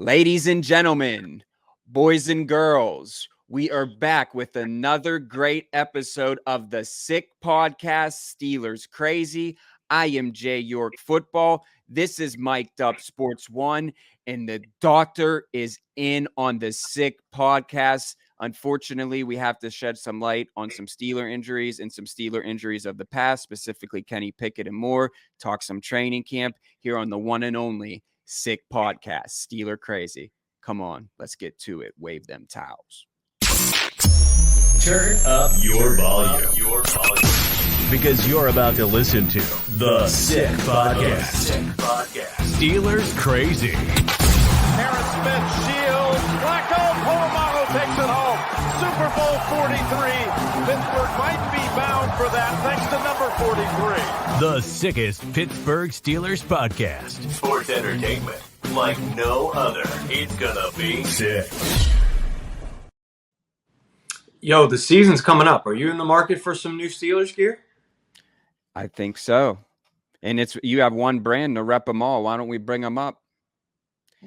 Ladies and gentlemen, boys and girls, we are back with another great episode of the Sick Podcast, Steelers Crazy. I am Jay York Football. This is Mic'd Up Sports One, and the doctor is in on the Sick Podcast. Unfortunately, we have to shed some light on some Steeler injuries and some Steeler injuries of the past, specifically Kenny Pickett and more. Talk some training camp here on the one and only Sick Podcast, Steeler Crazy. Come on, let's get to it. Wave them towels. Turn up your volume. Because you're about to listen to the Sick Podcast. Steelers Crazy. Aaron Smith shields. Flacco, Polamalu takes it home. Super Bowl 43. Pittsburgh might be bound for that thanks to number 43. The sickest Pittsburgh Steelers podcast. Sports entertainment like no other. It's gonna be sick. Yo, the season's coming up. Are you in the market for some new Steelers gear? I think so. And you have one brand to rep them all. Why don't we bring them up?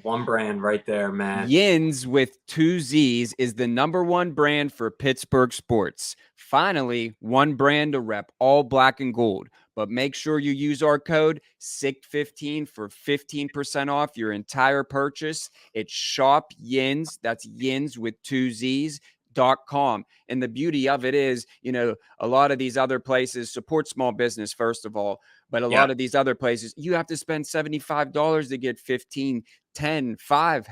One brand right there, man. Yins with 2 Z's is the number one brand for Pittsburgh sports. Finally, one brand to rep all black and gold. But make sure you use our code SICK15 for 15% off your entire purchase. It's Shop Yins. That's Yins with 2 Z's.com. And the beauty of it is, a lot of these other places support small business, first of all. But a lot of these other places, you have to spend $75 to get 15, 10, 5,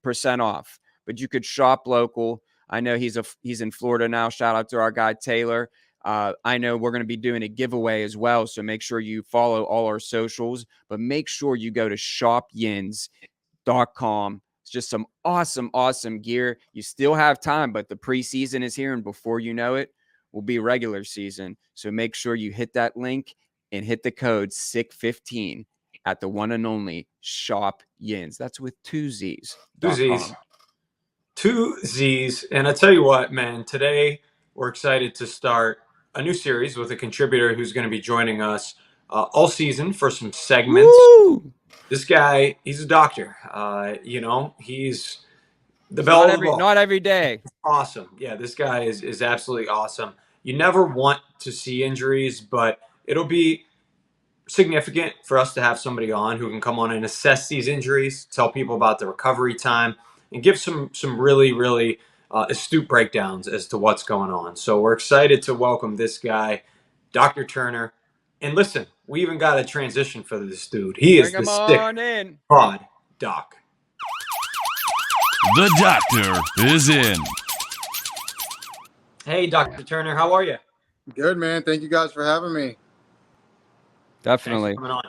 percent off. But you could shop local. I know he's in Florida now. Shout out to our guy, Taylor. I know we're going to be doing a giveaway as well. So make sure you follow all our socials. But make sure you go to shopyins.com. It's just some awesome gear. You still have time, but the preseason is here. And before you know it, will be regular season. So make sure you hit that link and hit the code SICK15 at the one and only Shop Yins. That's with 2 Z's. 2 Z's. 2 Z's. And I tell you what, man, today we're excited to start a new series with a contributor who's going to be joining us all season for some segments. Woo! This guy, he's a doctor. He's the bell of the ball. Not every day. Awesome. Yeah, this guy is absolutely awesome. You never want to see injuries, but it'll be significant for us to have somebody on who can come on and assess these injuries, tell people about the recovery time, and give some really, really astute breakdowns as to what's going on. So we're excited to welcome this guy, Dr. Turner. And listen, we even got a transition for this dude. He is the Sick Pod Doc. The doctor is in. Hey, Dr. Turner, how are you? Good, man. Thank you guys for having me. Definitely. Thanks for coming on.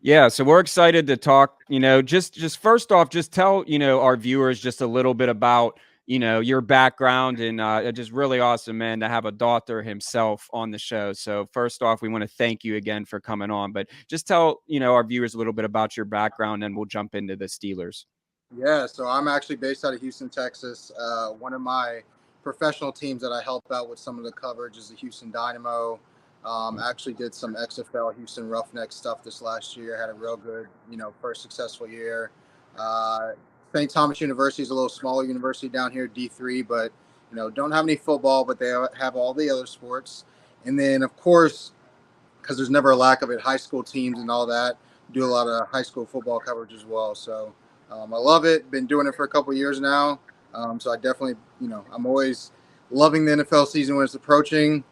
Yeah, so we're excited to talk, just first off, just tell, our viewers just a little bit about, your background, and just really awesome, man, to have a doctor himself on the show. So first off, we want to thank you again for coming on, but just tell, our viewers a little bit about your background, and we'll jump into the Steelers. Yeah, so I'm actually based out of Houston, Texas. One of my professional teams that I help out with some of the coverage is the Houston Dynamo. Actually did some XFL Houston Roughnecks stuff this last year. Had a real good, first successful year. St. Thomas University is a little smaller university down here, D3, but, don't have any football, but they have all the other sports. And then, of course, because there's never a lack of it, high school teams and all that, do a lot of high school football coverage as well. So I love it. Been doing it for a couple of years now. So I definitely, I'm always loving the NFL season when it's approaching.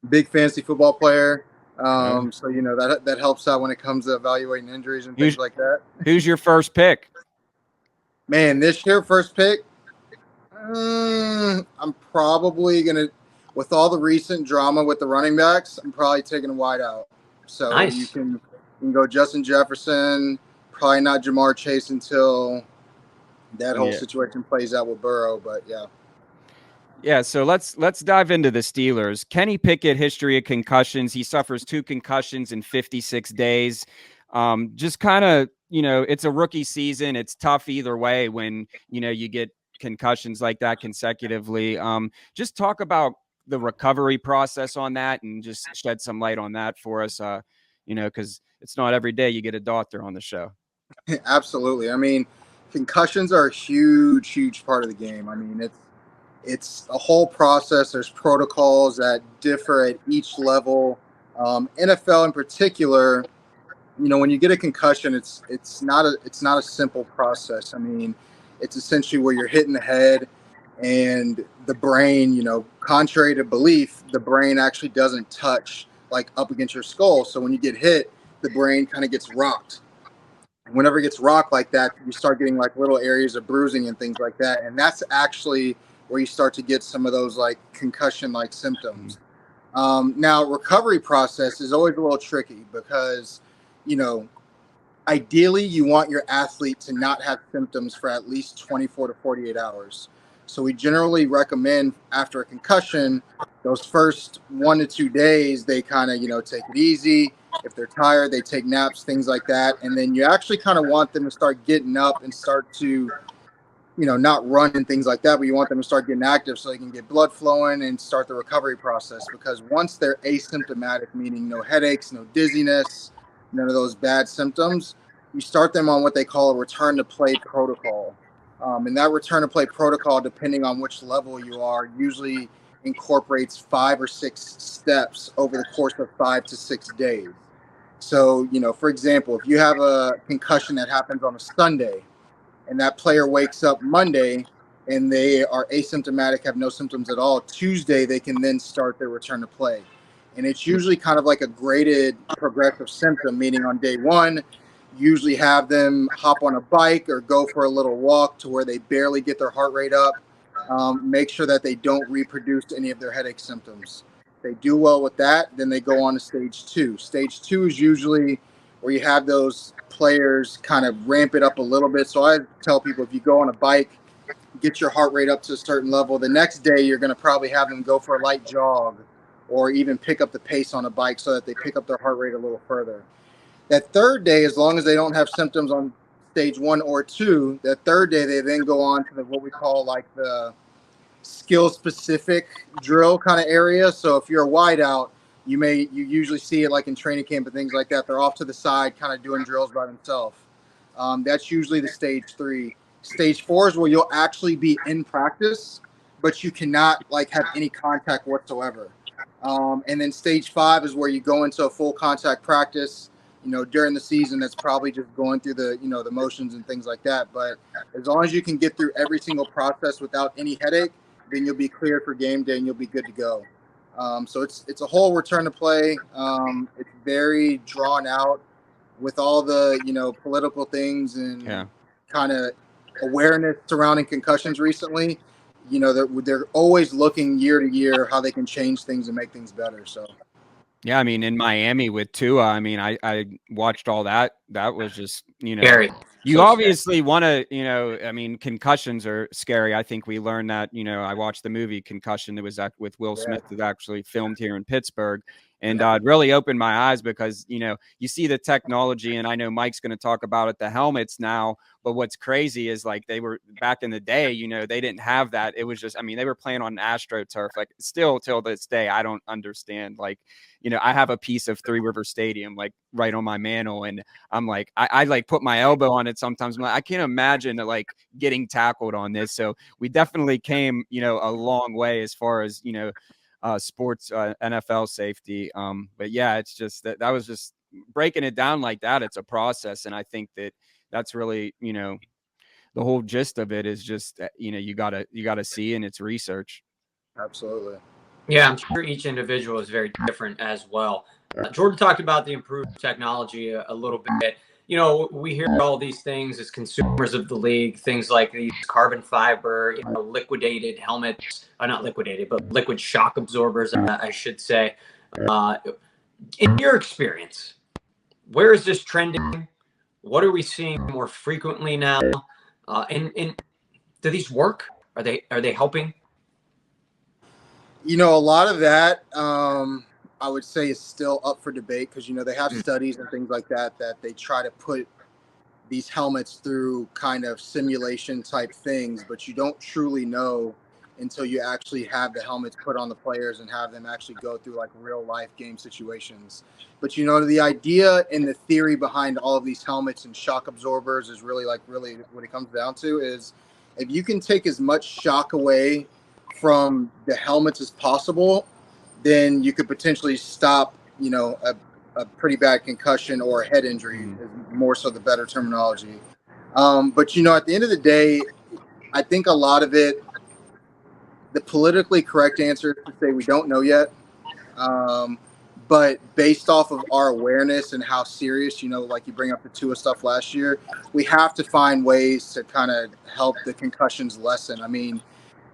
Big fantasy football player. So, that helps out when it comes to evaluating injuries and things like that. Who's your first pick? Man, this year, first pick, I'm probably going to, with all the recent drama with the running backs, I'm probably taking a wide out. So nice. You can go Justin Jefferson, probably not Jamar Chase until that whole situation plays out with Burrow, but yeah. Yeah, so let's dive into the Steelers. Kenny Pickett, history of concussions. He suffers 2 concussions in 56 days. Just kind of, it's a rookie season. It's tough either way when, you get concussions like that consecutively. Just talk about the recovery process on that and just shed some light on that for us, because it's not every day you get a doctor on the show. Absolutely. I mean, concussions are a huge part of the game. I mean, it's a whole process. There's protocols that differ at each level. NFL in particular, when you get a concussion, it's not a simple process. I mean, it's essentially where you're hitting the head, and the brain, contrary to belief, the brain actually doesn't touch like up against your skull. So when you get hit, the brain kind of gets rocked. Whenever it gets rocked like that, you start getting like little areas of bruising and things like that, and that's actually where you start to get some of those like concussion like symptoms. Now, recovery process is always a little tricky because, ideally you want your athlete to not have symptoms for at least 24 to 48 hours. So we generally recommend after a concussion, those first 1 to 2 days, they kind of, take it easy. If they're tired, they take naps, things like that. And then you actually kind of want them to start getting up and start to, not run and things like that, but you want them to start getting active so they can get blood flowing and start the recovery process. Because once they're asymptomatic, meaning no headaches, no dizziness, none of those bad symptoms, you start them on what they call a return to play protocol. And that return to play protocol, depending on which level you are, usually incorporates 5 or 6 steps over the course of 5 to 6 days. So, for example, if you have a concussion that happens on a Sunday, and that player wakes up Monday and they are asymptomatic, have no symptoms at all, Tuesday they can then start their return to play. And it's usually kind of like a graded progressive symptom, meaning on day 1, usually have them hop on a bike or go for a little walk to where they barely get their heart rate up. Make sure that they don't reproduce any of their headache symptoms. If they do well with that, then they go on to stage 2. Stage 2 is usually where you have those players kind of ramp it up a little bit. So I tell people, if you go on a bike, get your heart rate up to a certain level, the next day you're going to probably have them go for a light jog or even pick up the pace on a bike so that they pick up their heart rate a little further. That third day, as long as they don't have symptoms on stage 1 or 2, that third day they then go on to what we call like the skill specific drill kind of area. So if you're a wideout, you usually see it like in training camp and things like that. They're off to the side, kind of doing drills by themselves. That's usually the stage 3. Stage 4 is where you'll actually be in practice, but you cannot like have any contact whatsoever. And then stage 5 is where you go into a full contact practice. During the season, that's probably just going through the, the motions and things like that. But as long as you can get through every single process without any headache, then you'll be cleared for game day and you'll be good to go. So it's a whole return to play. It's very drawn out with all the, political things and kind of awareness surrounding concussions recently. They're always looking year to year how they can change things and make things better. So. Yeah, I mean, in Miami with Tua, I mean, I watched all that. That was just, Scary. You obviously want to, I mean, concussions are scary. I think we learned that, I watched the movie Concussion that was with Will Smith that actually filmed here in Pittsburgh. And it really opened my eyes because, you see the technology, and I know Mike's going to talk about it, the helmets now. But what's crazy is like they were back in the day, they didn't have that. It was just, I mean, they were playing on AstroTurf. Like still till this day, I don't understand. Like, I have a piece of Three River Stadium like right on my mantle, and I'm like, I like put my elbow on it sometimes. I'm like, I can't imagine like getting tackled on this. So we definitely came, a long way as far as, sports, NFL safety. But yeah, it's just that was just breaking it down like that. It's a process. And I think that's really, the whole gist of it is just, you gotta see, and it's research. Absolutely. Yeah, I'm sure each individual is very different as well. Jordan talked about the improved technology a little bit. We hear all these things as consumers of the league, things like these carbon fiber, liquidated helmets, not liquidated, but liquid shock absorbers, I should say. In your experience, where is this trending? What are we seeing more frequently now? And do these work? Are they helping? A lot of that, I would say, is still up for debate because, they have studies and things like that they try to put these helmets through kind of simulation type things, but you don't truly know until you actually have the helmets put on the players and have them actually go through like real life game situations. But the idea and the theory behind all of these helmets and shock absorbers is really what it comes down to is if you can take as much shock away from the helmets as possible, then you could potentially stop, a pretty bad concussion or a head injury is more so the better terminology. But at the end of the day, I think a lot of it, the politically correct answer is to say we don't know yet. But based off of our awareness and how serious, like you bring up the Tua stuff last year, we have to find ways to kind of help the concussions lessen. I mean,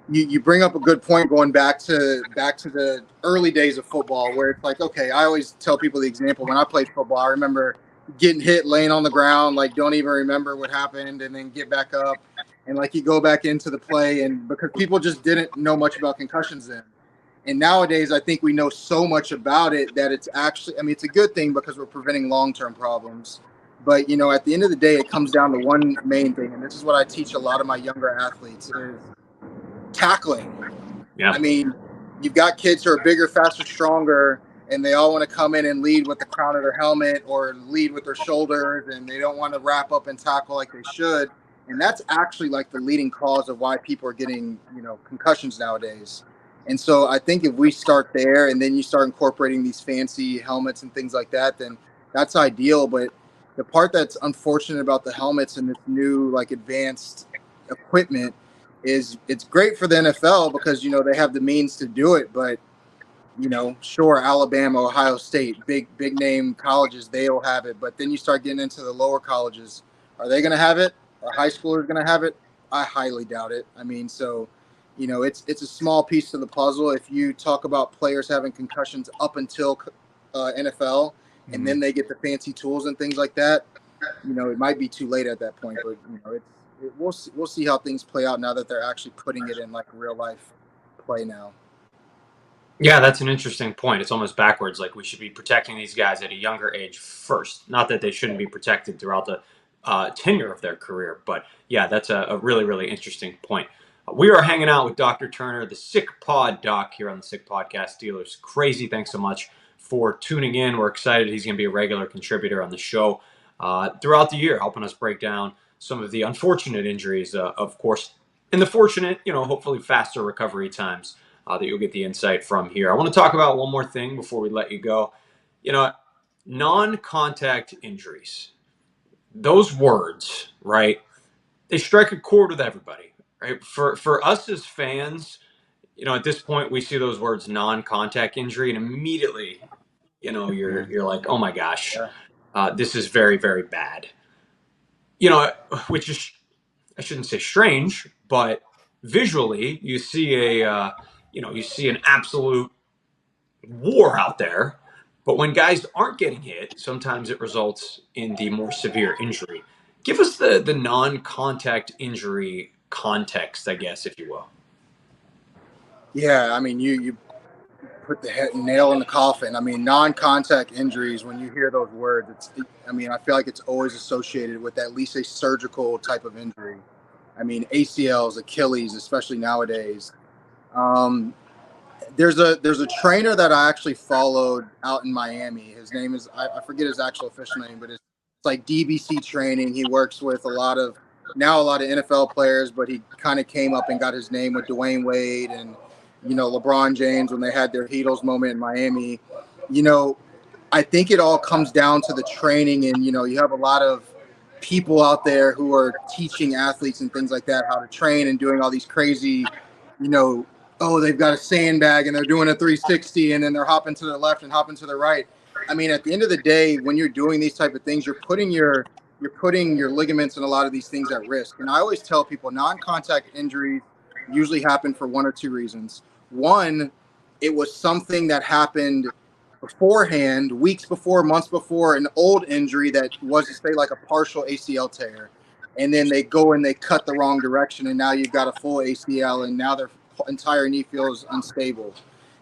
you bring up a good point going back to the early days of football where it's like, okay, I always tell people the example when I played football. I remember getting hit, laying on the ground, like don't even remember what happened, and then get back up and like you go back into the play, and because people just didn't know much about concussions then. And nowadays, I think we know so much about it that it's actually, it's a good thing because we're preventing long-term problems. But, at the end of the day, it comes down to one main thing. And this is what I teach a lot of my younger athletes is tackling. Yeah. I mean, you've got kids who are bigger, faster, stronger, and they all want to come in and lead with the crown of their helmet or lead with their shoulders, and they don't want to wrap up and tackle like they should. And that's actually like the leading cause of why people are getting, concussions nowadays. And so I think if we start there and then you start incorporating these fancy helmets and things like that, then that's ideal. But the part that's unfortunate about the helmets and this new like advanced equipment is it's great for the NFL because, they have the means to do it. But, sure, Alabama, Ohio State, big name colleges, they'll have it. But then you start getting into the lower colleges. Are they going to have it? Are high schoolers going to have it? I highly doubt it. I mean, so it's a small piece to the puzzle. If you talk about players having concussions up until NFL, and then they get the fancy tools and things like that, it might be too late at that point. But we'll see how things play out now that they're actually putting it in like real life play now. Yeah, that's an interesting point. It's almost backwards. Like we should be protecting these guys at a younger age first. Not that they shouldn't be protected throughout the tenure of their career, but yeah, that's a really, really interesting point. We are hanging out with Dr. Turner, the Sick Pod Doc here on the Sick Podcast. Steelers Crazy. Thanks so much for tuning in. We're excited he's going to be a regular contributor on the show throughout the year, helping us break down some of the unfortunate injuries, of course, and the fortunate, hopefully faster recovery times that you'll get the insight from here. I want to talk about one more thing before we let you go. Non-contact injuries. Those words, right? They strike a chord with everybody. Right? For us as fans, at this point we see those words non-contact injury and immediately, you're like, oh my gosh, this is very, very bad. Which is, I shouldn't say strange, but visually you see you see an absolute war out there. But when guys aren't getting hit, sometimes it results in the more severe injury. Give us the non-contact injury context, I guess, if you will. Yeah, I mean, you put the nail in the coffin. I mean, non-contact injuries, when you hear those words, I feel like it's always associated with at least a surgical type of injury. I mean, ACLs, Achilles, especially nowadays. There's a trainer that I actually followed out in Miami. His name is, I forget his actual official name, but it's like DBC training. He works with a lot of NFL players, but he kind of came up and got his name with Dwayne Wade and, LeBron James when they had their Heatles moment in Miami. I think it all comes down to the training, and, you have a lot of people out there who are teaching athletes and things like that how to train and doing all these crazy, they've got a sandbag and they're doing a 360 and then they're hopping to the left and hopping to the right. I mean, at the end of the day, when you're doing these type of things, you're putting your ligaments and a lot of these things at risk. And I always tell people non-contact injuries usually happen for one or two reasons. One, it was something that happened beforehand, weeks before, months before, an old injury that was, to say, like a partial ACL tear. And then they go and they cut the wrong direction, and now you've got a full ACL, and now their entire knee feels unstable.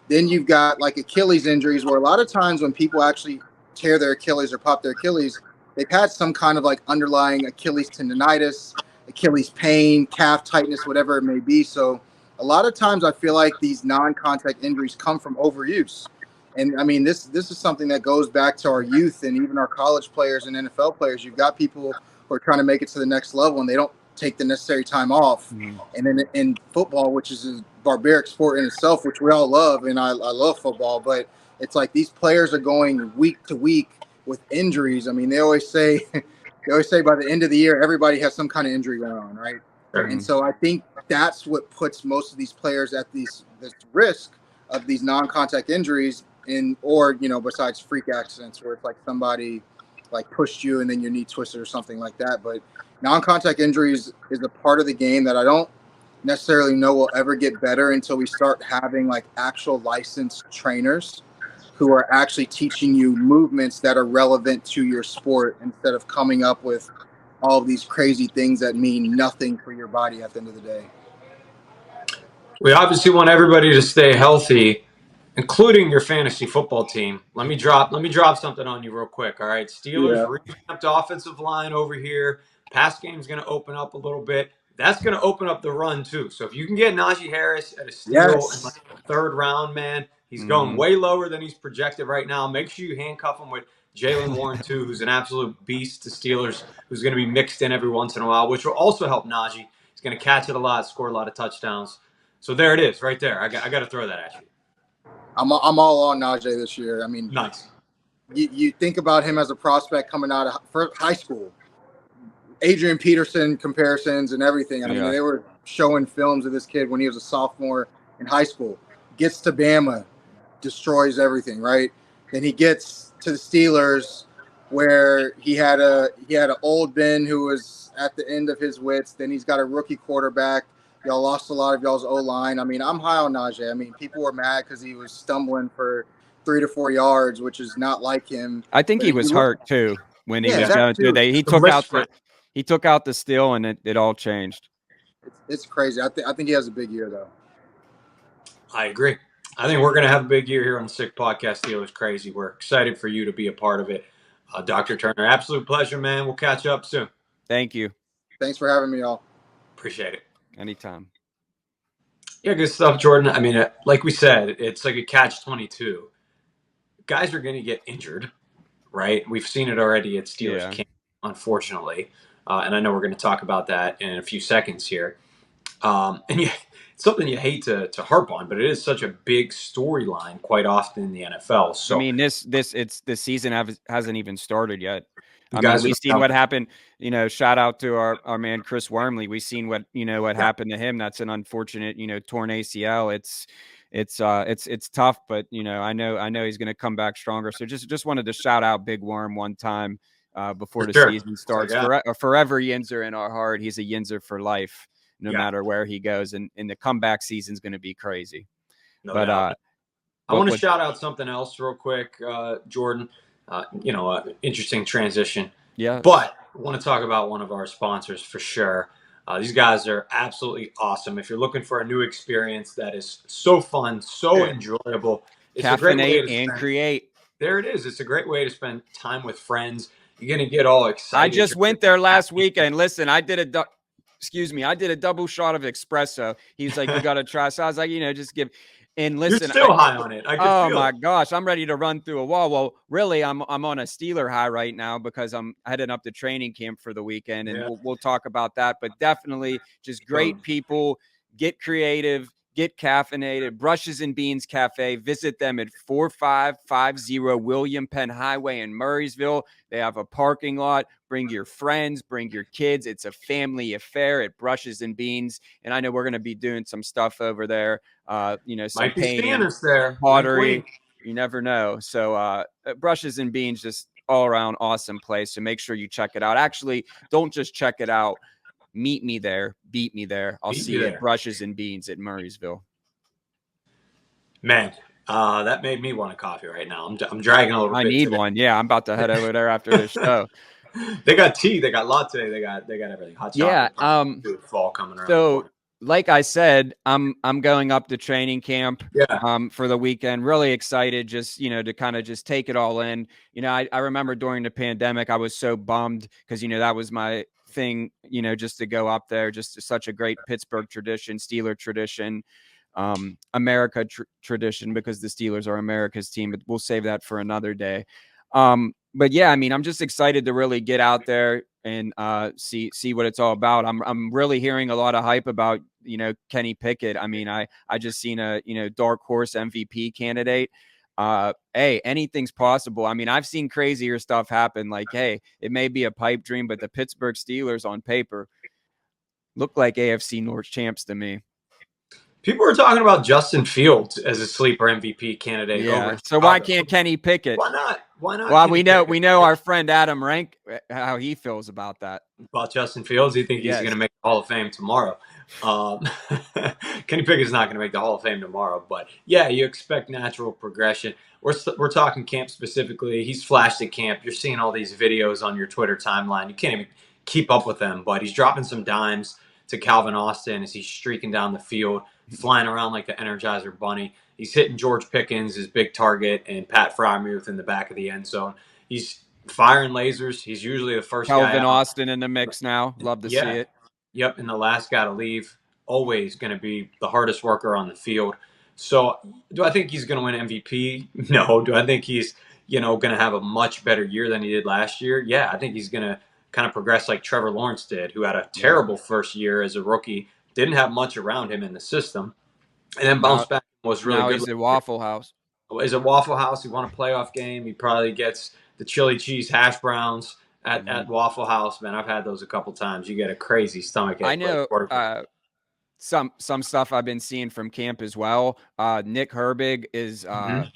Then you've got like Achilles injuries, where a lot of times when people actually tear their Achilles or pop their Achilles, they've had some kind of like underlying Achilles tendonitis, Achilles pain, calf tightness, whatever it may be. So a lot of times I feel like these non-contact injuries come from overuse. And I mean, this is something that goes back to our youth and even our college players and NFL players. You've got people who are trying to make it to the next level and they don't take the necessary time off. And then in football, which is a barbaric sport in itself, which we all love, and I love football, but it's like these players are going week to week with injuries. I mean, they always say by the end of the year, everybody has some kind of injury going on, right? And so I think that's what puts most of these players at this risk of these non-contact injuries or besides freak accidents where it's like somebody like pushed you and then your knee twisted or something like that. But non-contact injuries is a part of the game that I don't necessarily know will ever get better until we start having like actual licensed trainers who are actually teaching you movements that are relevant to your sport instead of coming up with all of these crazy things that mean nothing for your body at the end of the day. We obviously want everybody to stay healthy, including your fantasy football team. Let me drop something on you real quick. All right, Steelers revamped offensive line over here. Pass game's going to open up a little bit. That's going to open up the run too. So if you can get Najee Harris at a steal in like the third round, man, he's going way lower than he's projected right now. Make sure you handcuff him with Jaylen Warren too, who's an absolute beast to Steelers, who's going to be mixed in every once in a while, which will also help Najee. He's going to catch it a lot, score a lot of touchdowns. So there it is, right there. I got to throw that at you. I'm all on Najee this year. I mean, nice. You think about him as a prospect coming out of high school, Adrian Peterson comparisons and everything. I mean, they were showing films of this kid when he was a sophomore in high school. Gets to Bama, destroys everything, right? Then he gets to the Steelers, where he had an old Ben who was at the end of his wits. Then he's got a rookie quarterback. Y'all lost a lot of y'all's O-line. I mean, I'm high on Najee. I mean, people were mad because he was stumbling for 3 to 4 yards, which is not like him. I think he was hurt too when he was going through that. He took out the steal and it all changed. It's crazy. I think he has a big year though. I agree. I think we're going to have a big year here on the Sick Podcast. Steelers Crazy. We're excited for you to be a part of it. Dr. Turner, absolute pleasure, man. We'll catch up soon. Thank you. Thanks for having me, y'all. Appreciate it. Anytime. Yeah, good stuff, Jordan. I mean, like we said, it's like a catch-22. Guys are going to get injured, right? We've seen it already at Steelers camp, unfortunately. And I know we're going to talk about that in a few seconds here. And it's something you hate to harp on, but it is such a big storyline quite often in the NFL. So I mean, the season hasn't even started yet. I mean, we've seen what happened. Shout out to our man Chris Wormley. We've seen what happened to him. That's an unfortunate, torn ACL. It's tough, but I know he's going to come back stronger. So just wanted to shout out Big Worm one time before the season starts. Forever Yinzer in our heart. He's a Yinzer for life, no matter where he goes. And the comeback season is going to be crazy. I want to shout out something else real quick, Jordan. Interesting transition. Yeah. But I want to talk about one of our sponsors for sure. These guys are absolutely awesome. If you're looking for a new experience that is so fun, so enjoyable, it's a great way to create. There it is. It's a great way to spend time with friends. You're going to get all excited. I just went there last weekend. Listen, I did a double shot of espresso. He's like, you got to try. So I was like, just give. And listen, you're still high on it. Oh my gosh, I'm ready to run through a wall. Well, really, I'm on a Steeler high right now because I'm heading up to training camp for the weekend, and we'll talk about that. But definitely, just great people. Get creative, get caffeinated. Brushes and Beans Cafe. Visit them at 4550 William Penn Highway in Murraysville. They have a parking lot. Bring your friends, bring your kids. It's a family affair at Brushes and Beans. And I know we're going to be doing some stuff over there. Some painting, pottery. You never know. So Brushes and Beans, just all around awesome place. So make sure you check it out. Actually, don't just check it out. Meet me there. Beat me there. I'll see you at Brushes and Beans at Murraysville. Man, that made me want a coffee right now. I'm dragging a little bit. I need one. Yeah, I'm about to head over there after this show. They got tea. They got latte. They got everything. Hot chocolate. Yeah. Fall coming around. So, like I said, I'm going up to training camp. For the weekend. Really excited. Just to kind of just take it all in. I remember during the pandemic, I was so bummed because that was my thing, just to go up there. Just such a great Pittsburgh tradition, Steeler tradition, America tradition, because the Steelers are America's team. But we'll save that for another day. But yeah, I mean, I'm just excited to really get out there and see what it's all about. I'm really hearing a lot of hype about Kenny Pickett. I mean, I just seen a dark horse MVP candidate. Hey, anything's possible. I mean, I've seen crazier stuff happen. Like, hey, it may be a pipe dream, but the Pittsburgh Steelers on paper look like AFC North champs to me. People are talking about Justin Fields as a sleeper MVP candidate. Yeah. So why can't Kenny Pickett? Why not? Why not? Well, we know our friend Adam Rank, how he feels about that. About Justin Fields, you think he's going to make the Hall of Fame tomorrow? Kenny Pickett's not going to make the Hall of Fame tomorrow, but yeah, you expect natural progression. We're talking camp specifically. He's flashed at camp. You're seeing all these videos on your Twitter timeline. You can't even keep up with them, but he's dropping some dimes to Calvin Austin as he's streaking down the field, flying around like the Energizer Bunny. He's hitting George Pickens, his big target, and Pat Frymuth in the back of the end zone. He's firing lasers. He's usually the first guy out. Calvin Austin in the mix now. Love to see it. Yep, and the last guy to leave. Always going to be the hardest worker on the field. So do I think he's going to win MVP? No. Do I think he's going to have a much better year than he did last year? Yeah, I think he's going to kind of progress like Trevor Lawrence did, who had a terrible first year as a rookie, didn't have much around him in the system, and then bounced back and was really good. He's at Waffle House. He's at Waffle House. He won a playoff game. He probably gets the chili cheese hash browns at Waffle House. Man, I've had those a couple times. You get a crazy stomach ache. I know some stuff I've been seeing from camp as well. Nick Herbig is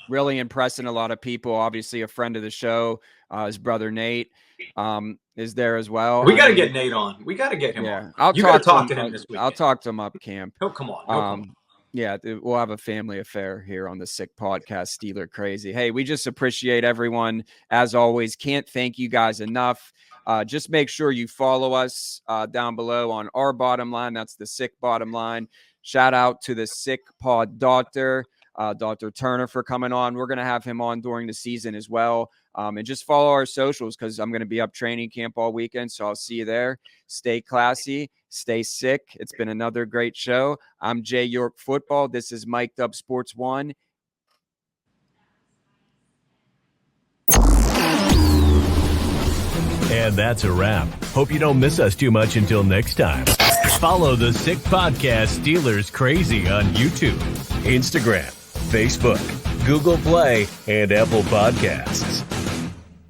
really impressing a lot of people. Obviously a friend of the show. His brother Nate is there as well. We got to get Nate on. We got to get him on. I'll talk to him this weekend. I'll talk to him up camp. He'll come on. Yeah, we'll have a family affair here on the Sick Podcast, Steeler Crazy. Hey, we just appreciate everyone. As always, can't thank you guys enough. Just make sure you follow us down below on our bottom line. That's the Sick bottom line. Shout out to the Sick Pod Doctor, Dr. Turner, for coming on. We're going to have him on during the season as well. And just follow our socials, because I'm going to be up training camp all weekend. So I'll see you there. Stay classy. Stay sick. It's been another great show. I'm Jay York Football. This is Mic'd Up Sports 1. And that's a wrap. Hope you don't miss us too much until next time. Follow the Sick Podcast Steelers Crazy on YouTube, Instagram, Facebook, Google Play, and Apple Podcasts.